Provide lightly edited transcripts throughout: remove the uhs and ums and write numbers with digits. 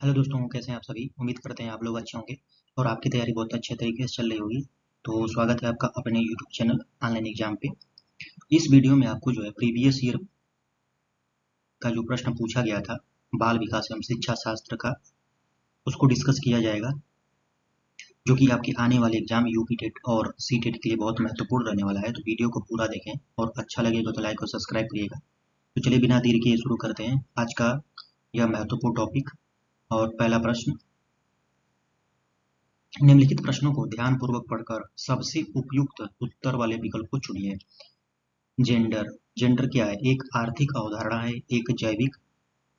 Hello दोस्तों, कैसे हैं आप सभी। उम्मीद करते हैं आप लोग अच्छे होंगे और आपकी तैयारी बहुत अच्छे तरीके से चल रही होगी। तो स्वागत है आपका अपने यूट्यूब चैनल ऑनलाइन एग्जाम पे। इस वीडियो में आपको जो है प्रीवियस ईयर का जो प्रश्न पूछा गया था बाल विकास एवं शिक्षा शास्त्र का, उसको डिस्कस किया जाएगा, जो कि आपके आने वाले एग्जाम यूपी टेट और सी टेट के लिए बहुत महत्वपूर्ण रहने वाला है। तो वीडियो को पूरा देखें और अच्छा लगेगा तो लाइक और सब्सक्राइब करिएगा। तो चलिए बिना देरी किए शुरू करते हैं आज का यह महत्वपूर्ण टॉपिक। और पहला प्रश्न, निम्नलिखित प्रश्नों को ध्यानपूर्वक पढ़कर सबसे उपयुक्त उत्तर वाले विकल्प को चुनिए। जेंडर, जेंडर क्या है? एक आर्थिक अवधारणा है, एक जैविक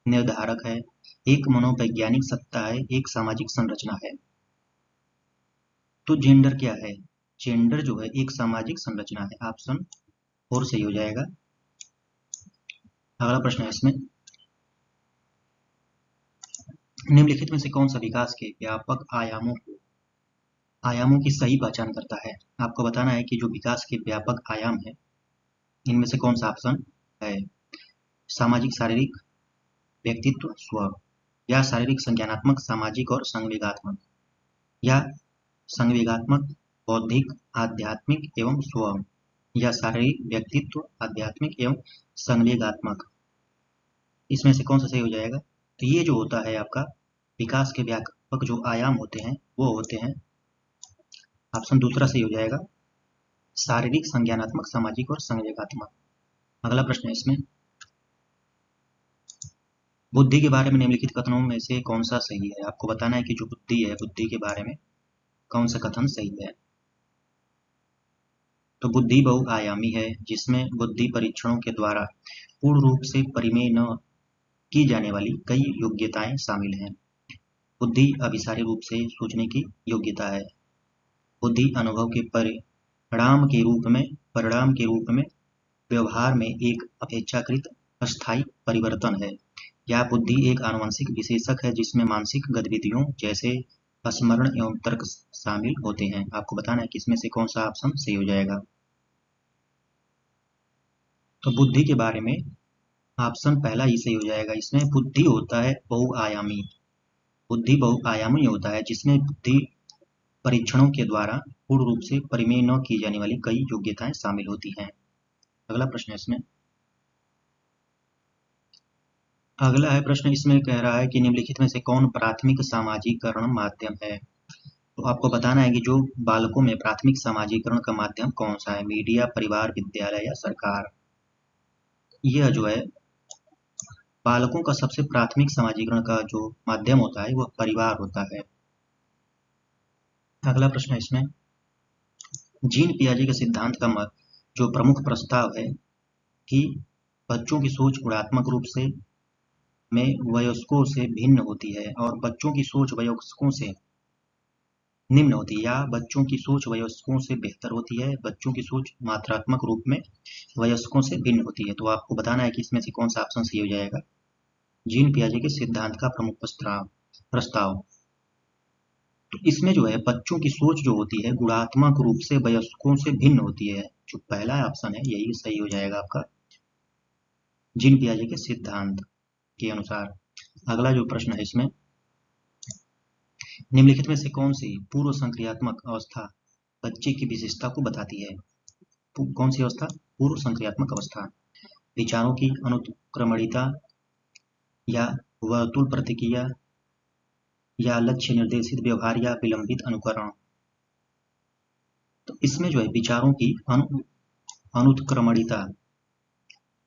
निर्धारक है, एक मनोवैज्ञानिक सत्ता है, एक सामाजिक संरचना है। तो जेंडर क्या है? जेंडर जो है एक सामाजिक संरचना है। ऑप्शन 4 सही हो जाएगा। अगला प्रश्न है इसमें, निम्नलिखित में से कौन सा विकास के व्यापक आयामों की सही पहचान करता है? आपको बताना है कि जो विकास के व्यापक आयाम है इनमें से कौन सा ऑप्शन है। सामाजिक शारीरिक व्यक्तित्व स्व, या शारीरिक संज्ञानात्मक सामाजिक और संवेगात्मक, या संवेगात्मक बौद्धिक आध्यात्मिक एवं स्व, या शारीरिक व्यक्तित्व आध्यात्मिक एवं संवेगात्मक। इसमें से कौन सा सही हो जाएगा? तो ये जो होता है आपका विकास के व्यापक जो आयाम होते हैं वो होते हैं, ऑप्शन दूसरा सही हो जाएगा, शारीरिक संज्ञानात्मक सामाजिक और संवेगात्मक। अगला प्रश्न है इसमें, बुद्धि के बारे में निम्नलिखित कथनों में से कौन सा सही है? आपको बताना है कि जो बुद्धि है, बुद्धि के बारे में कौन सा कथन सही है। तो बुद्धि बहुआयामी है, जिसमें बुद्धि परीक्षणों के द्वारा पूर्ण रूप से परिमेय न की जाने वाली कई योग्यताएं शामिल हैं। बुद्धि अभिसारी रूप से सोचने की योग्यता है। बुद्धि अनुभव के परिणाम के रूप में व्यवहार में एक अपेक्षाकृत अस्थायी परिवर्तन है। या बुद्धि एक आनुवंशिक विशेषक है, जिसमें मानसिक गतिविधियों जैसे स्मरण एवं तर्क शामिल होते हैं। आपको बताना है कि इसमें से कौन सा ऑप्शन सही हो जाएगा। तो बुद्धि के बारे में ऑप्शन पहला ही सही हो जाएगा। इसमें बुद्धि होता है बहुआयामी, बुद्धि बहुआयामी होता है, जिसमें बुद्धि परीक्षणों के द्वारा पूर्ण रूप से परिमेय न की जाने वाली कई योग्यताएं शामिल होती हैं। अगला प्रश्न है इसमें, अगला है प्रश्न, इसमें कह रहा है कि निम्नलिखित में से कौन प्राथमिक सामाजिकरण माध्यम है? तो आपको बताना है कि जो बालकों में प्राथमिक सामाजिकरण का माध्यम कौन सा है। मीडिया, परिवार, विद्यालय या सरकार। यह जो है बालकों का सबसे प्राथमिक सामाजिकरण का जो माध्यम होता है वह परिवार होता है। अगला प्रश्न है इसमें, जीन पियाजे के सिद्धांत का जो प्रमुख प्रस्ताव है कि बच्चों की सोच गुणात्मक रूप से में वयस्कों से भिन्न होती है और बच्चों की सोच वयस्कों से निम्न होती है, या बच्चों की सोच वयस्कों से बेहतर होती है, बच्चों की सोच मात्रात्मक रूप में वयस्कों से भिन्न होती है। तो आपको बताना है कि इसमें से कौन सा ऑप्शन सही हो जाएगा। जीन पियाजे के सिद्धांत का प्रमुख प्रस्ताव। तो इसमें जो है बच्चों की सोच जो होती है गुणात्मक रूप से वयस्कों से भिन्न होती है। जो पहला ऑप्शन है यही सही हो जाएगा आपका, जीन पियाजे के सिद्धांत के अनुसार। अगला जो प्रश्न है इसमें, निम्नलिखित में से कौन सी पूर्व संक्रियात्मक अवस्था बच्चे की विशेषता को बताती है? कौन सी अवस्था? पूर्व संक्रियात्मक अवस्था। विचारों की अनुक्रमणिका, या वर्तुल प्रतिक्रिया, या लक्ष्य निर्देशित व्यवहार, या विलंबित अनुकरण। तो इसमें जो है विचारों की अनुत्क्रमणिका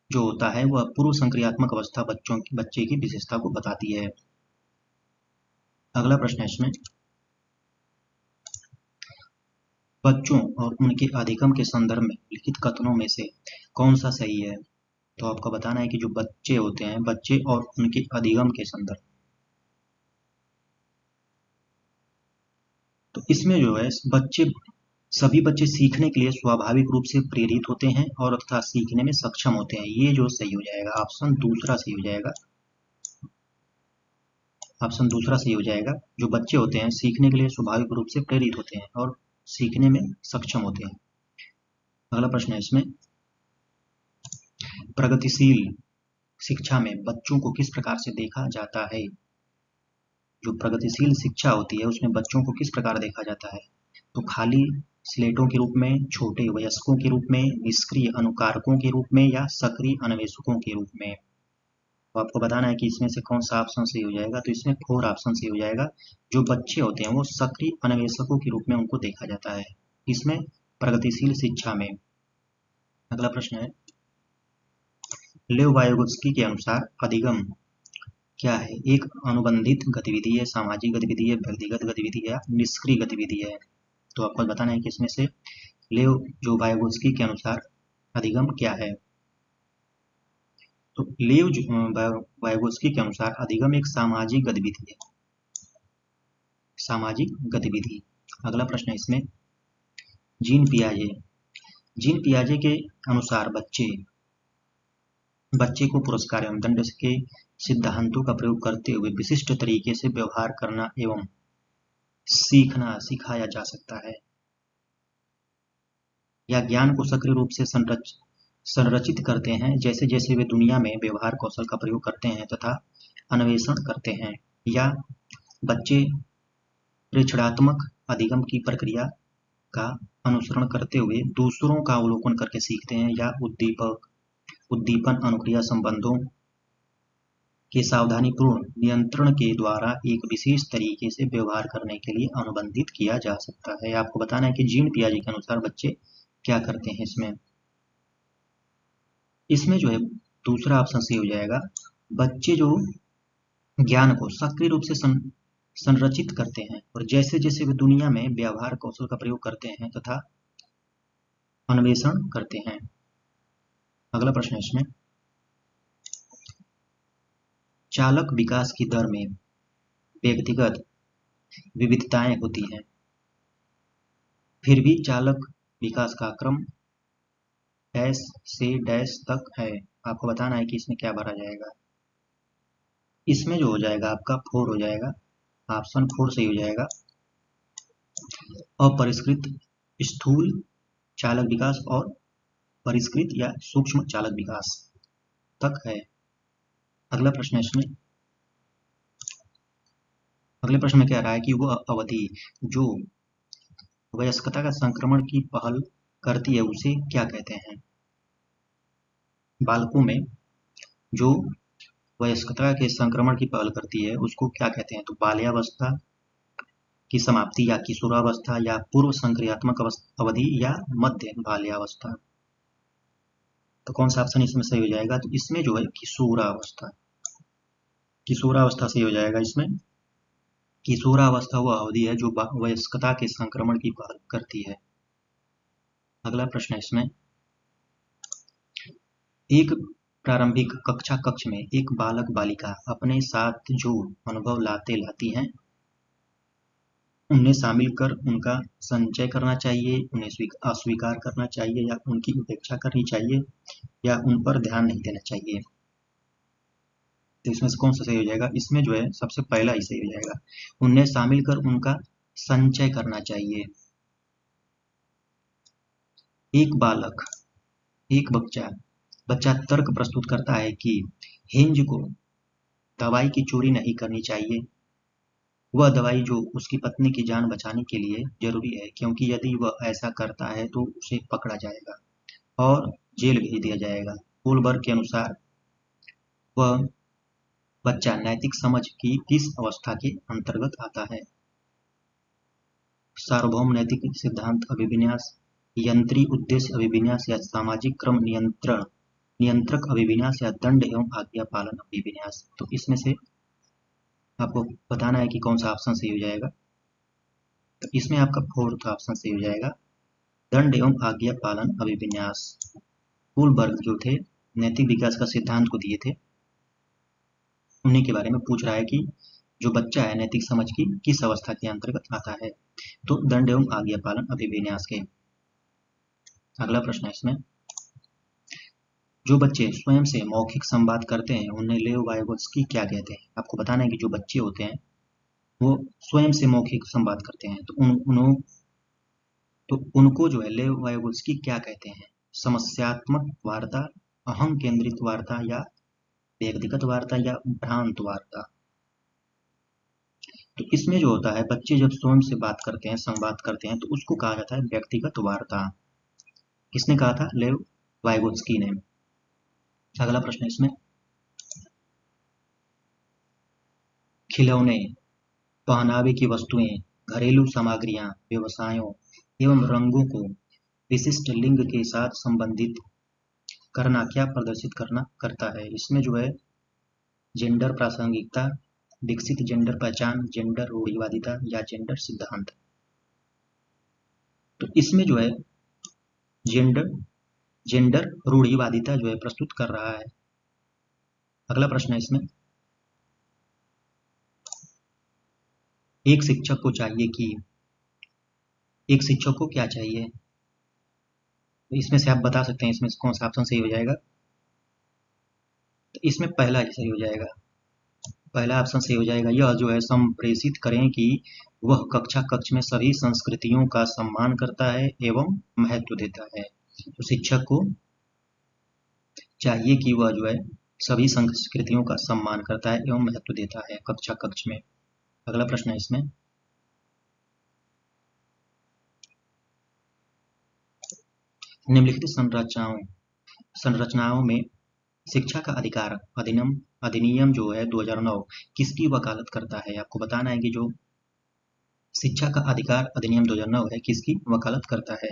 जो होता है वह पूर्व संक्रियात्मक अवस्था बच्चे की विशेषता को बताती है। अगला प्रश्न है इसमें, बच्चों और उनके अधिगम के संदर्भ में लिखित कथनों में से कौन सा सही है? तो आपको बताना है कि जो बच्चे होते हैं, बच्चे और उनके अधिगम के संदर्भ, तो इसमें जो है सभी बच्चे सीखने के लिए स्वाभाविक रूप से प्रेरित होते हैं और तथा सीखने में सक्षम होते हैं। ये जो सही हो जाएगा, ऑप्शन दूसरा सही हो जाएगा। ऑप्शन दूसरा सही हो जाएगा। जो बच्चे होते हैं सीखने के लिए स्वाभाविक रूप से प्रेरित होते हैं और सीखने में सक्षम होते हैं। अगला प्रश्न है इसमें, प्रगतिशील शिक्षा में बच्चों को किस प्रकार से देखा जाता है? जो प्रगतिशील शिक्षा होती है उसमें बच्चों को किस प्रकार देखा जाता है? तो खाली स्लेटों के रूप में, छोटे वयस्कों के रूप में, निष्क्रिय अनुकारकों के रूप में या सक्रिय अन्वेषकों के रूप में। तो आपको बताना है कि इसमें से कौन सा ऑप्शन सही हो जाएगा। तो इसमें 4 ऑप्शन सही हो जाएगा। जो बच्चे होते हैं वो सक्रिय अन्वेषकों के रूप में उनको देखा जाता है, इसमें प्रगतिशील शिक्षा में। अगला प्रश्न है, लेव वाइगोत्स्की के अनुसार अधिगम क्या है? एक अनुबंधित गतिविधि है, सामाजिक गतिविधि है, व्यक्तिगत गतिविधि है, निष्क्रिय गतिविधि है। तो आपको बताना है कि इसमें से लेव जो वाइगोत्स्की के अनुसार अधिगम क्या है? तो लेव वाइगोत्स्की के अनुसार अधिगम एक सामाजिक गतिविधि है, सामाजिक गतिविधि। अगला प्रश्न है इसमें, जीन पियाजे के अनुसार बच्चे को पुरस्कार एवं दंड के सिद्धांतों का प्रयोग करते हुए विशिष्ट तरीके से व्यवहार करना एवं सीखना सिखाया जा सकता है, या ज्ञान को सक्रिय रूप से संरचित करते हैं जैसे जैसे वे दुनिया में व्यवहार कौशल का प्रयोग करते हैं तथा अन्वेषण करते हैं, या बच्चे प्रेक्षणात्मक अधिगम की प्रक्रिया का अनुसरण करते हुए दूसरों का अवलोकन करके सीखते हैं, या उद्दीपन अनुक्रिया संबंधों के सावधानीपूर्ण नियंत्रण के द्वारा एक विशेष तरीके से व्यवहार करने के लिए अनुबंधित किया जा सकता है। आपको बताना है कि जीन पियाजे के अनुसार बच्चे क्या करते हैं। इसमें जो है दूसरा ऑप्शन सही हो जाएगा। बच्चे जो ज्ञान को सक्रिय रूप से संरचित करते हैं और जैसे जैसे वे दुनिया में व्यवहार कौशल का प्रयोग करते हैं तथा अन्वेषण करते हैं। अगला प्रश्न है इसमें, चालक विकास की दर में व्यक्तिगत विविधताएं होती हैं, फिर भी चालक विकास का क्रम डैश से डैश तक है। आपको बताना है कि इसमें क्या भरा जाएगा। इसमें जो हो जाएगा आपका 4 हो जाएगा, ऑप्शन 4 सही हो जाएगा। अपरिष्कृत स्थूल चालक विकास और परिष्कृत या सूक्ष्म चालक विकास तक है। अगला प्रश्न है इसमें, अगले प्रश्न में कह रहा है कि वह अवधि जो वयस्कता का संक्रमण की पहल करती है उसे क्या कहते हैं? बालकों में जो वयस्कता के संक्रमण की पहल करती है उसको क्या कहते हैं? तो बाल्यावस्था की समाप्ति, या किशोरावस्था, या पूर्व संक्रियात्मक अवधि, या मध्य बाल्यावस्था। तो कौन सा ऑप्शन इसमें सही हो जाएगा? तो इसमें जो है किशोरावस्था सही हो जाएगा। इसमें किशोरावस्था वह अवधि है जो वयस्कता के संक्रमण की पहल करती है। अगला प्रश्न है इसमें, एक प्रारंभिक कक्ष में एक बालक बालिका अपने साथ जो अनुभव लाती हैं उन्हें शामिल कर उनका संचय करना चाहिए, उन्हें अस्वीकार करना चाहिए, या उनकी उपेक्षा करनी चाहिए, या उन पर ध्यान नहीं देना चाहिए। तो इसमें से कौन सा सही हो जाएगा? इसमें जो है सबसे पहला ही सही हो जाएगा, उन्हें शामिल कर उनका संचय करना चाहिए। एक बच्चा तर्क प्रस्तुत करता है कि हिंज को दवाई की चोरी नहीं करनी चाहिए। वह दवाई जो उसकी पत्नी की जान बचाने के लिए जरूरी है, क्योंकि यदि वह ऐसा करता है तो उसे पकड़ा जाएगा और जेल भेज दिया जाएगा। कोलबर्ग के अनुसार वह बच्चा नैतिक समझ की किस अवस्था के अंतर्गत आता है? सार्वभौम नैतिक सिद्धांत अभिविन्यास, यंत्री उद्देश्य अभिविन्यास, या सामाजिक क्रम नियंत्रक अभिविन्यास, या दंड एवं आज्ञा पालन अभिविन्यास। तो इसमें से आपको बताना है कि कौन सा ऑप्शन सही हो जाएगा। तो इसमें आपका 4th ऑप्शन सही हो जाएगा, दंड एवं आज्ञा पालन अभिविन्यास। कोलबर्ग जो थे नैतिक विकास का सिद्धांत को दिए थे, उन्हीं के बारे में पूछ रहा है कि जो बच्चा है नैतिक समझ की किस अवस्था के अंतर्गत आता है? तो दंड एवं आज्ञा पालन अभिविन्यास के। अगला प्रश्न है इसमें, जो बच्चे स्वयं से मौखिक संवाद करते हैं उन्हें लेव वाइगोत्स्की क्या कहते हैं? आपको बताना है कि जो बच्चे होते हैं वो स्वयं से मौखिक संवाद करते हैं तो उनको जो है लेव वाइगोत्स्की क्या कहते हैं? समस्यात्मक वार्ता, अहम केंद्रित वार्ता, या व्यक्तिगत वार्ता, या भ्रांत वार्ता। तो इसमें जो होता है, बच्चे जब स्वयं से बात करते हैं, संवाद करते हैं, तो उसको कहा जाता है व्यक्तिगत वार्ता। किसने कहा था? लेव वाइगोत्स्की ने। अगला प्रश्न इसमें, खिलौने, पहनावे की वस्तुएं, घरेलू सामग्रियां, व्यवसायों एवं रंगों को विशिष्ट लिंग के साथ संबंधित करना क्या प्रदर्शित करता है? इसमें जो है जेंडर प्रासंगिकता, विकसित जेंडर पहचान, जेंडर रूढ़िवादिता या जेंडर सिद्धांत। तो इसमें जो है जेंडर रूढ़िवादिता जो है प्रस्तुत कर रहा है। अगला प्रश्न है इसमें, एक शिक्षक को चाहिए कि, एक शिक्षक को क्या चाहिए? तो इसमें से आप बता सकते हैं इसमें से कौन सा ऑप्शन सही हो जाएगा? तो इसमें पहला सही हो जाएगा, पहला ऑप्शन सही हो जाएगा। यह जो है संप्रेषित करें कि वह कक्षा कक्ष में सभी संस्कृतियों का सम्मान करता है एवं महत्व देता है। तो शिक्षक को चाहिए कि वह जो है सभी संस्कृतियों का सम्मान करता है एवं महत्व देता है कक्षा कक्ष में। अगला प्रश्न है इसमें, निम्नलिखित संरचनाओं में शिक्षा का अधिकार अधिनियम जो है 2009 किसकी वकालत करता है? आपको बताना है कि जो शिक्षा का अधिकार अधिनियम 2009 है किसकी वकालत करता है?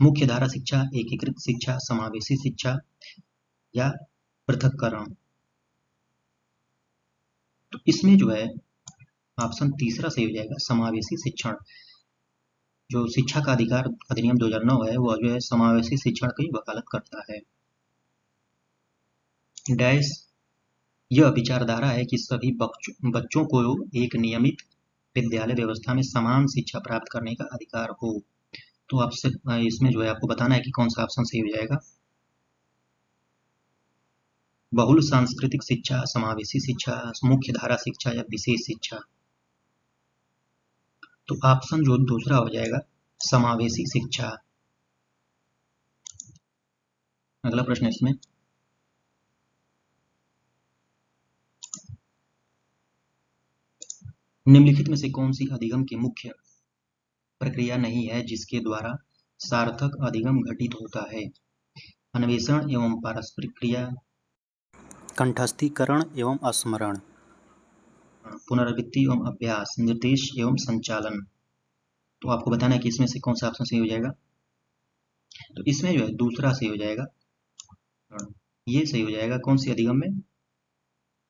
मुख्य धारा शिक्षा, एकीकृत शिक्षा, समावेशी शिक्षा या पृथक्करण। तो इसमें जो है ऑप्शन तीसरा सही हो जाएगा, समावेशी शिक्षण। जो शिक्षा का अधिकार अधिनियम 2009 है वह जो है समावेशी शिक्षण की वकालत करता है। डैश, यह विचारधारा है कि सभी बच्चों को एक नियमित विद्यालय व्यवस्था में समान शिक्षा प्राप्त करने का अधिकार हो। तो आपसे इसमें जो है आपको बताना है कि कौन सा ऑप्शन सही हो जाएगा, बहुल सांस्कृतिक शिक्षा, समावेशी शिक्षा, मुख्य धारा शिक्षा या विशेष शिक्षा। तो ऑप्शन जो दूसरा हो जाएगा समावेशी शिक्षा। अगला प्रश्न इसमें, निम्नलिखित में से कौन सी अधिगम की मुख्य प्रक्रिया नहीं है जिसके द्वारा सार्थक अधिगम घटित होता है? अन्वेषण एवं पारस्परिक क्रिया, कंठस्थीकरण एवं स्मरण, पुनरावृत्ति एवं अभ्यास, निर्देश एवं संचालन। तो आपको बताना है कि इसमें से कौन सा ऑप्शन सही हो जाएगा। तो इसमें जो है दूसरा सही हो जाएगा, ये सही हो जाएगा। कौन सी अधिगम में,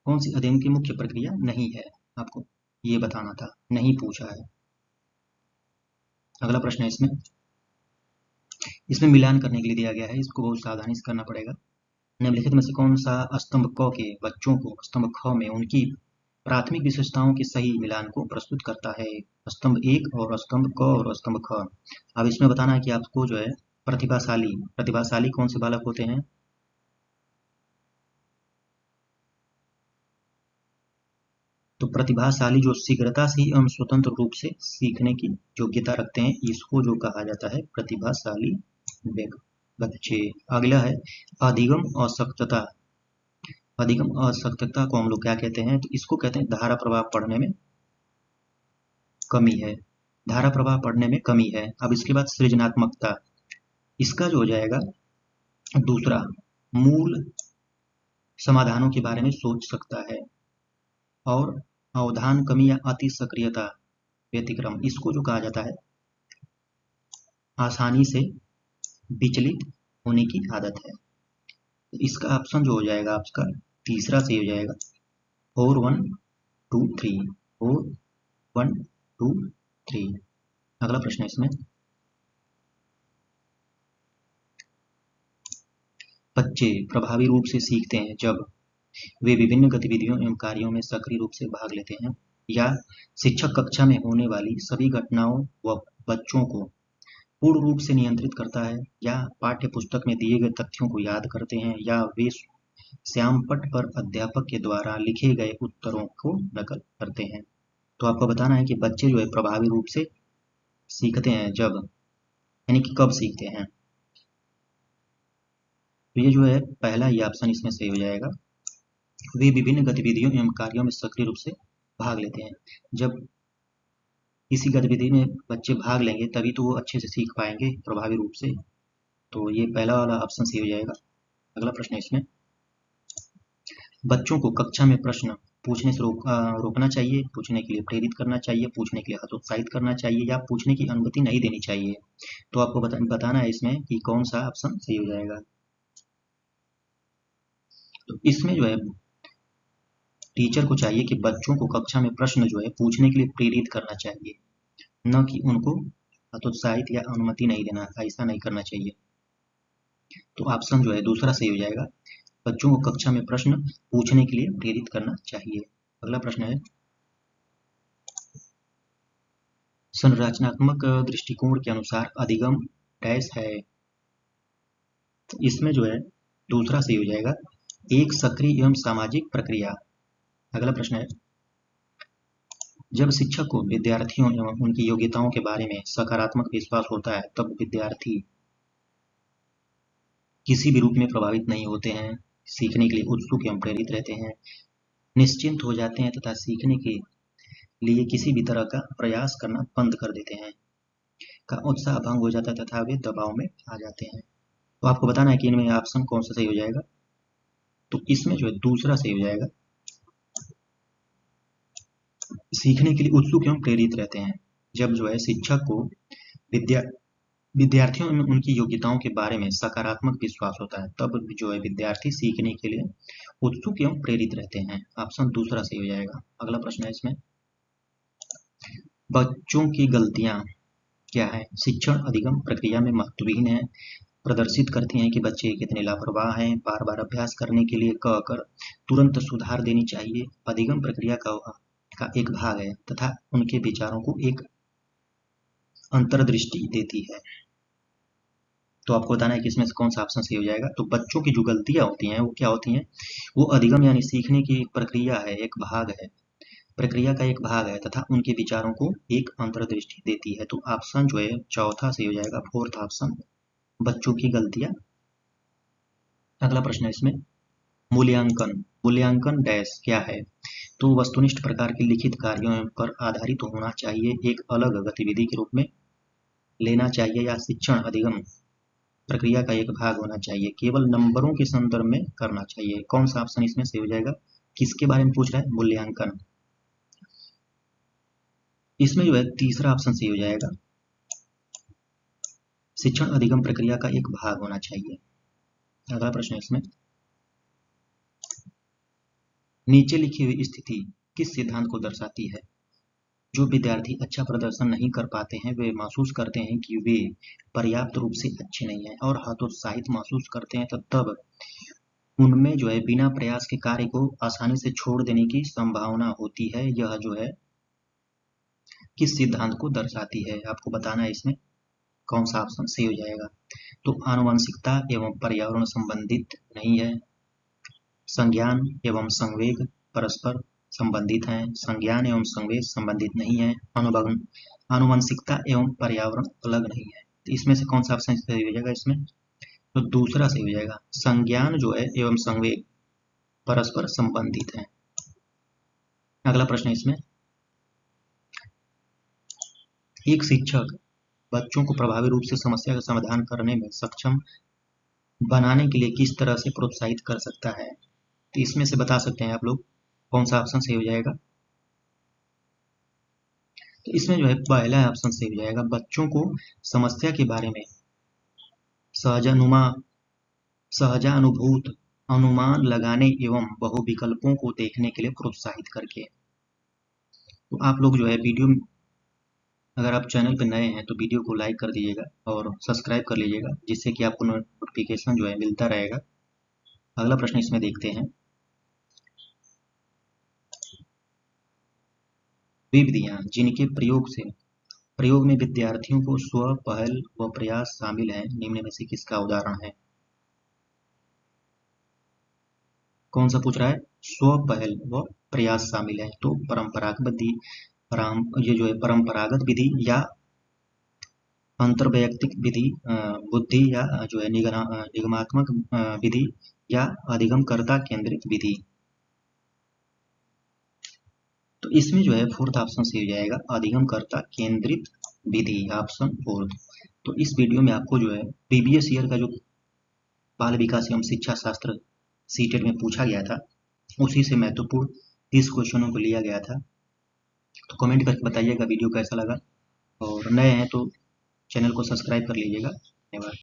कौन सी अधिगम की मुख्य प्रक्रिया नहीं है, आपको ये बताना था, नहीं पूछा है। अगला प्रश्न है इसमें मिलान करने के लिए दिया गया है, इसको बहुत सावधानी से करना पड़ेगा। निम्नलिखित में से कौन सा स्तंभ क के बच्चों को स्तंभ ख में उनकी प्राथमिक विशेषताओं के सही मिलान को प्रस्तुत करता है? स्तंभ 1 और स्तंभ क और स्तंभ ख। अब इसमें बताना है कि आपको जो है प्रतिभाशाली कौन से बालक होते हैं? तो प्रतिभाशाली जो शीघ्रता से एवं स्वतंत्र रूप से सीखने की योग्यता रखते हैं, इसको जो कहा जाता है प्रतिभाशाली बच्चे। अगला है अधिगम असक्तता। अधिगम असक्तता को हम लोग क्या कहते हैं? तो इसको कहते हैं धारा प्रवाह पढ़ने में कमी है, धारा प्रवाह पढ़ने में कमी है। अब इसके बाद सृजनात्मकता, इसका जो हो जाएगा दूसरा, मूल समाधानों के बारे में सोच सकता है। और अवधान कमी या अति सक्रियता व्यतिक्रम, इसको जो कहा जाता है आसानी से विचलित होने की आदत है। तो इसका ऑप्शन जो हो जाएगा आपका तीसरा सही हो जाएगा, 4 1 2 3, 4 1 2 3। अगला प्रश्न है इसमें, बच्चे प्रभावी रूप से सीखते हैं जब वे विभिन्न गतिविधियों एवं कार्यों में सक्रिय रूप से भाग लेते हैं, या शिक्षक कक्षा में होने वाली सभी घटनाओं व बच्चों को पूर्ण रूप से नियंत्रित करता है, या पाठ्य पुस्तक में दिए गए तथ्यों को याद करते हैं, या वे श्यामपट्ट पर अध्यापक के द्वारा लिखे गए उत्तरों को नकल करते हैं। तो आपको बताना है कि बच्चे जो है प्रभावी रूप से सीखते हैं जब, यानी कि कब सीखते हैं। तो ये जो है पहला ही ऑप्शन इसमें सही हो जाएगा, वे विभिन्न गतिविधियों एवं कार्यों में सक्रिय रूप से भाग लेते हैं। जब इसी गतिविधि में बच्चे भाग लेंगे तभी तो वो अच्छे से सीख पाएंगे प्रभावी रूप से। तो ये पहला वाला ऑप्शन सही हो जाएगा। अगला प्रश्न है इसमें, बच्चों को कक्षा में प्रश्न पूछने से रोकना चाहिए, पूछने के लिए प्रेरित करना चाहिए, पूछने के लिए हतोत्साहित करना चाहिए या पूछने की अनुमति नहीं देनी चाहिए। तो आपको बताना है इसमें कि कौन सा ऑप्शन सही हो जाएगा। तो इसमें जो है टीचर को चाहिए कि बच्चों को कक्षा में प्रश्न जो है पूछने के लिए प्रेरित करना चाहिए, न कि उनको हतोत्साहित या अनुमति नहीं देना, ऐसा नहीं करना चाहिए। तो ऑप्शन जो है दूसरा सही हो जाएगा, बच्चों को कक्षा में प्रश्न पूछने के लिए प्रेरित करना चाहिए। अगला प्रश्न है, संरचनात्मक दृष्टिकोण के अनुसार अधिगम डैश है। तो इसमें जो है दूसरा सही हो जाएगा, एक सक्रिय एवं सामाजिक प्रक्रिया। अगला प्रश्न है, जब शिक्षक को विद्यार्थियों एवं उनकी योग्यताओं के बारे में सकारात्मक विश्वास होता है तब विद्यार्थी किसी भी रूप में प्रभावित नहीं होते हैं, सीखने के लिए उत्सुक एवं प्रेरित रहते हैं, निश्चिंत हो जाते हैं तथा सीखने के लिए किसी भी तरह का प्रयास करना बंद कर देते हैं, का उत्साह भंग हो जाता है तथा वे दबाव में आ जाते हैं। तो आपको बताना है कि इनमें ऑप्शन कौन सा सही हो जाएगा। तो इसमें जो है दूसरा सही हो जाएगा, सीखने के लिए उत्सुक एवं प्रेरित रहते हैं। जब जो है शिक्षक को विद्यार्थियों में उनकी योग्यताओं के बारे में सकारात्मक विश्वास होता है तब जो है विद्यार्थी सीखने के लिए उत्सुक एवं प्रेरित रहते हैं। ऑप्शन दूसरा सही हो जाएगा। अगला प्रश्न है इसमें, बच्चों की गलतियां क्या है, शिक्षण अधिगम प्रक्रिया में महत्वहीन है, प्रदर्शित करती हैं कि बच्चे कितने लापरवाह हैं, बार बार अभ्यास करने के लिए कहकर तुरंत सुधार देनी चाहिए, अधिगम प्रक्रिया का एक भाग है तथा उनके विचारों को एक अंतर्दृष्टि देती है। तो आपको बताना है कि इसमें से कौन सा ऑप्शन सही हो जाएगा। तो बच्चों की जो गलतियां होती हैं वो क्या होती हैं, वो अधिगम यानी सीखने की प्रक्रिया है, एक भाग है, प्रक्रिया का एक भाग है तथा उनके विचारों को एक अंतर्दृष्टि देती है। तो ऑप्शन जो है चौथा सही हो जाएगा, फोर्थ ऑप्शन, बच्चों की गलतियां। अगला प्रश्न है इसमें, मूल्यांकन डैश क्या है। तो वस्तुनिष्ठ प्रकार के लिखित कार्यों पर आधारित होना चाहिए, एक अलग गतिविधि के रूप में लेना चाहिए या शिक्षण अधिगम प्रक्रिया का एक भाग होना चाहिए, केवल नंबरों के संदर्भ में करना चाहिए। कौन सा ऑप्शन इसमें सही हो जाएगा, किसके बारे में पूछ रहा है, मूल्यांकन। इसमें जो है तीसरा ऑप्शन सही हो जाएगा, शिक्षण अधिगम प्रक्रिया का एक भाग होना चाहिए। अगला प्रश्न है इसमें, नीचे लिखी हुई स्थिति किस सिद्धांत को दर्शाती है। जो विद्यार्थी अच्छा प्रदर्शन नहीं कर पाते हैं वे महसूस करते हैं कि वे पर्याप्त रूप से अच्छे नहीं हैं और हतोत्साहित महसूस करते हैं, तब उनमें जो है बिना प्रयास के कार्य को आसानी से छोड़ देने की संभावना होती है। यह जो है किस सिद्धांत को दर्शाती है, आपको बताना है इसमें कौन सा ऑप्शन सही हो जाएगा। तो आनुवंशिकता एवं पर्यावरण संबंधित नहीं है, संज्ञान एवं संवेग परस्पर संबंधित हैं, संज्ञान एवं संवेग संबंधित नहीं है, आनुवंशिकता एवं पर्यावरण अलग नहीं है। तो इसमें से कौन सा ऑप्शन सही हो जाएगा, इसमें तो दूसरा सही हो जाएगा, संज्ञान जो है एवं संवेग परस्पर संबंधित है। अगला प्रश्न है इसमें, एक शिक्षक बच्चों को प्रभावी रूप से समस्या का समाधान करने में सक्षम बनाने के लिए किस तरह से प्रोत्साहित कर सकता है। तो इसमें से बता सकते हैं आप लोग कौन सा ऑप्शन सही हो जाएगा। तो इसमें जो है पहला ऑप्शन सही हो जाएगा, बच्चों को समस्या के बारे में सहजानुभूत अनुमान लगाने एवं बहुविकल्पों को देखने के लिए प्रोत्साहित करके। तो आप लोग जो है वीडियो, अगर आप चैनल पर नए हैं तो वीडियो को लाइक कर दीजिएगा और सब्सक्राइब कर लीजिएगा, जिससे कि आपको नोटिफिकेशन जो है मिलता रहेगा। अगला प्रश्न इसमें देखते हैं, विधियां जिनके प्रयोग में विद्यार्थियों को स्व पहल व प्रयास शामिल है, निम्न में से किसका उदाहरण है। कौन सा पूछ रहा है, स्व पहल व प्रयास शामिल है। तो ये जो है परंपरागत विधि या अंतर्वैयक्तिक विधि, बुद्धि या जो है निगमात्मक विधि या अधिगमकर्ता केंद्रित विधि। तो इसमें जो है फोर्थ ऑप्शन सही हो जाएगा, अधिगमकर्ता केंद्रित विधि, ऑप्शन फोर्थ। तो इस वीडियो में आपको जो है प्रीवियस ईयर का जो बाल विकास एवं शिक्षा शास्त्र सीटेट में पूछा गया था उसी से महत्वपूर्ण 30 क्वेश्चनों को लिया गया था। तो कमेंट करके बताइएगा वीडियो कैसा लगा, और नए हैं तो चैनल को सब्सक्राइब कर लीजिएगा। धन्यवाद।